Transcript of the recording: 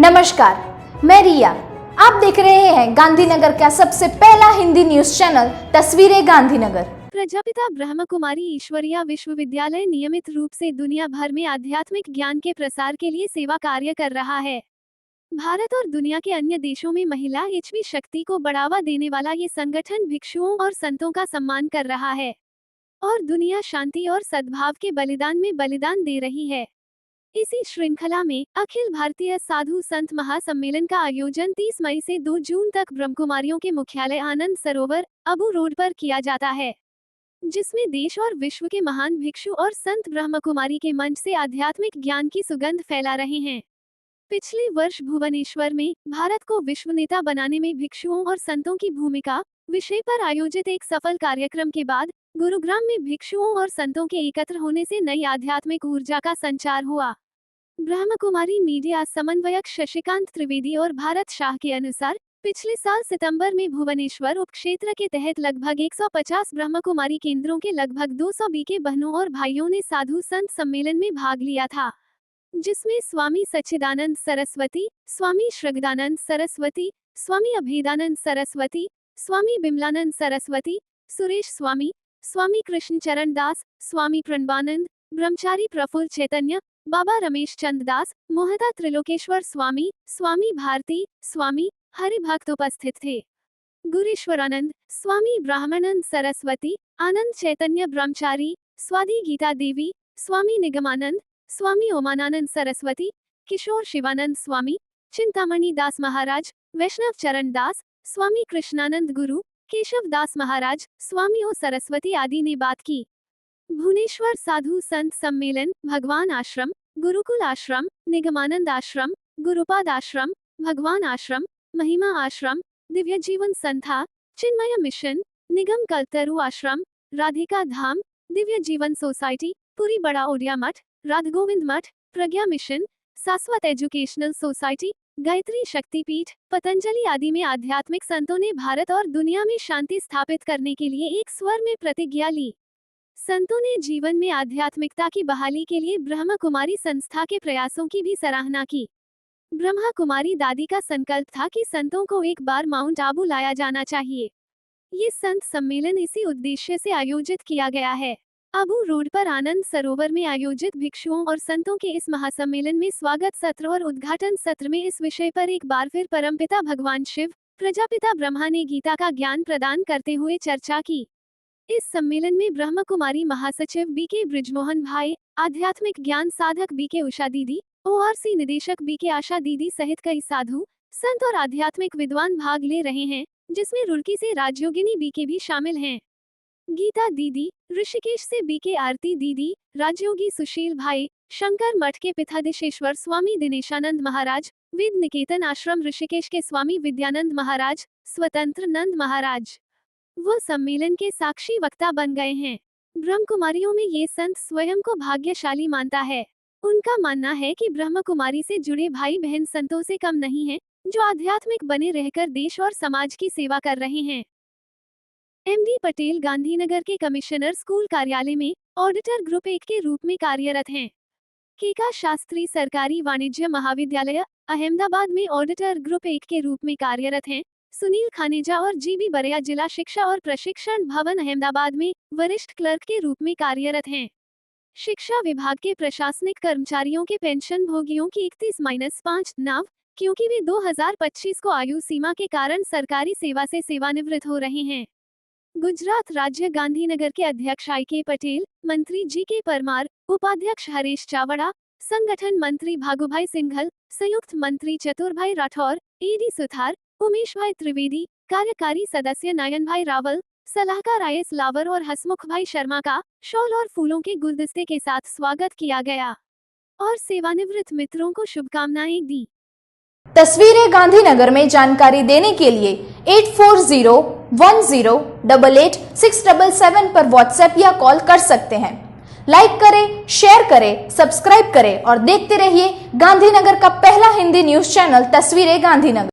नमस्कार, मैं रिया। आप देख रहे हैं गांधीनगर का सबसे पहला हिंदी न्यूज चैनल तस्वीरें गांधीनगर। प्रजापिता ब्रह्म कुमारी ईश्वरीय विश्वविद्यालय नियमित रूप से दुनिया भर में आध्यात्मिक ज्ञान के प्रसार के लिए सेवा कार्य कर रहा है। भारत और दुनिया के अन्य देशों में महिला एचवी शक्ति को बढ़ावा देने वाला ये संगठन भिक्षुओं और संतों का सम्मान कर रहा है और दुनिया शांति और सद्भाव के बलिदान में बलिदान दे रही है। इसी श्रृंखला में अखिल भारतीय साधु संत महासम्मेलन का आयोजन 30 मई से 2 जून तक ब्रह्मकुमारियों के मुख्यालय आनंद सरोवर अबू रोड पर किया जाता है, जिसमें देश और विश्व के महान भिक्षु और संत ब्रह्मकुमारी के मंच से आध्यात्मिक ज्ञान की सुगंध फैला रहे हैं। पिछले वर्ष भुवनेश्वर में भारत को विश्व नेता बनाने में भिक्षुओं और संतों की भूमिका विषय पर आयोजित एक सफल कार्यक्रम के बाद गुरुग्राम में भिक्षुओं और संतों के एकत्र होने से नई आध्यात्मिक ऊर्जा का संचार हुआ। ब्रह्मकुमारी मीडिया समन्वयक शशिकांत त्रिवेदी और भारत शाह के अनुसार पिछले साल सितंबर में भुवनेश्वर उपक्षेत्र के तहत लगभग 150 ब्रह्मकुमारी केंद्रों के लगभग 200 बीके बहनों और भाइयों ने साधु संत सम्मेलन में भाग लिया था, जिसमें स्वामी सच्चिदानंद सरस्वती, स्वामी श्रगदानंद सरस्वती, स्वामी अभेदानंद सरस्वती, स्वामी बिमलानंद सरस्वती, सुरेश स्वामी, स्वामी कृष्ण चरण दास, स्वामी प्रणबानंद, ब्रह्मचारी प्रफुल्ल चैतन्य, बाबा रमेश चंद दास, मोहता त्रिलोकेश्वर स्वामी, स्वामी भारती, स्वामी हरिभक्त उपस्थित थे। गुरेश्वरानंद, स्वामी ब्राह्मणानंद सरस्वती, आनंद चैतन्य ब्रह्मचारी, स्वादी गीता देवी, स्वामी निगमानंद, स्वामी ओमानंद सरस्वती, किशोर शिवानंद स्वामी, चिंतामणि दास महाराज, वैष्णव चरण दास, स्वामी कृष्णानंद गुरु, केशव दास महाराज, स्वामी ओ सरस्वती आदि ने बात की। भुवनेश्वर साधु संत सम्मेलन भगवान आश्रम, गुरुकुल आश्रम, निगमानंद आश्रम, गुरुपाद आश्रम, भगवान आश्रम, महिमा आश्रम, दिव्य जीवन संथा, चिन्मय मिशन, निगम कल्पतरु आश्रम, राधिका धाम, दिव्य जीवन सोसाइटी, पुरी बड़ा ओडिया मठ, राधगोविंद मठ, प्रज्ञा मिशन, शाश्वत एजुकेशनल सोसाइटी, गायत्री शक्तिपीठ, पतंजलि आदि में आध्यात्मिक संतों ने भारत और दुनिया में शांति स्थापित करने के लिए एक स्वर में प्रतिज्ञा ली। संतों ने जीवन में आध्यात्मिकता की बहाली के लिए ब्रह्म कुमारी संस्था के प्रयासों की भी सराहना की। ब्रह्मा कुमारी दादी का संकल्प था कि संतों को एक बार माउंट आबू लाया जाना चाहिए। ये संत सम्मेलन इसी उद्देश्य से आयोजित किया गया है। अबू रोड पर आनंद सरोवर में आयोजित भिक्षुओं और संतों के इस महासम्मेलन में स्वागत सत्र और उद्घाटन सत्र में इस विषय पर एक बार फिर परमपिता भगवान शिव, प्रजापिता ब्रह्मा ने गीता का ज्ञान प्रदान करते हुए चर्चा की। इस सम्मेलन में ब्रह्म कुमारी महासचिव बीके ब्रिजमोहन भाई, आध्यात्मिक ज्ञान साधक बीके उषा दीदी, ओआरसी निदेशक बीके आशा दीदी सहित कई साधु, संत और आध्यात्मिक विद्वान भाग ले रहे हैं, जिसमें रुड़की से राजयोगिनी बीके भी शामिल हैं। गीता दीदी, ऋषिकेश से बीके आरती दीदी, राजयोगी सुशील भाई, शंकर मठ के पिथादिशेश्वर स्वामी दिनेशानंद महाराज, वेद निकेतन आश्रम ऋषिकेश के स्वामी विद्यानंद महाराज, स्वतंत्र नंद महाराज वो सम्मेलन के साक्षी वक्ता बन गए हैं। ब्रह्मकुमारियों में ये संत स्वयं को भाग्यशाली मानता है। उनका मानना है कि ब्रह्म कुमारी से जुड़े भाई बहन संतों से कम नहीं हैं, जो आध्यात्मिक बने रहकर देश और समाज की सेवा कर रहे हैं। एमडी पटेल गांधीनगर के कमिश्नर स्कूल कार्यालय में ऑडिटर ग्रुप 1 के रूप में कार्यरत हैं। केका शास्त्री सरकारी वाणिज्य महाविद्यालय अहमदाबाद में ऑडिटर ग्रुप 1 के रूप में कार्यरत हैं। सुनील खानेजा और जीबी बरिया जिला शिक्षा और प्रशिक्षण भवन अहमदाबाद में वरिष्ठ क्लर्क के रूप में कार्यरत हैं। शिक्षा विभाग के प्रशासनिक कर्मचारियों के पेंशन भोगियों की 31-5 नाव, क्योंकि वे 2025 को आयु सीमा के कारण सरकारी सेवा से सेवानिवृत्त हो रहे हैं। गुजरात राज्य गांधीनगर के अध्यक्ष IK पटेल, मंत्री GK परमार, उपाध्यक्ष हरीश चावड़ा, संगठन मंत्री भागुभाई सिंघल, संयुक्त मंत्री चतुरभाई राठौर, AD सुथार, उमेश भाई त्रिवेदी, कार्यकारी सदस्य नयन भाई रावल, सलाहकार IS लावर और हसमुख भाई शर्मा का शॉल और फूलों के गुलदस्ते के साथ स्वागत किया गया और सेवानिवृत्त मित्रों को शुभकामनाएं दी। तस्वीरें गांधीनगर में जानकारी देने के लिए 8401088677 पर व्हाट्सएप या कॉल कर सकते हैं। लाइक करें, शेयर करें, सब्सक्राइब करें और देखते रहिए गांधीनगर का पहला हिंदी न्यूज चैनल तस्वीरें गांधीनगर।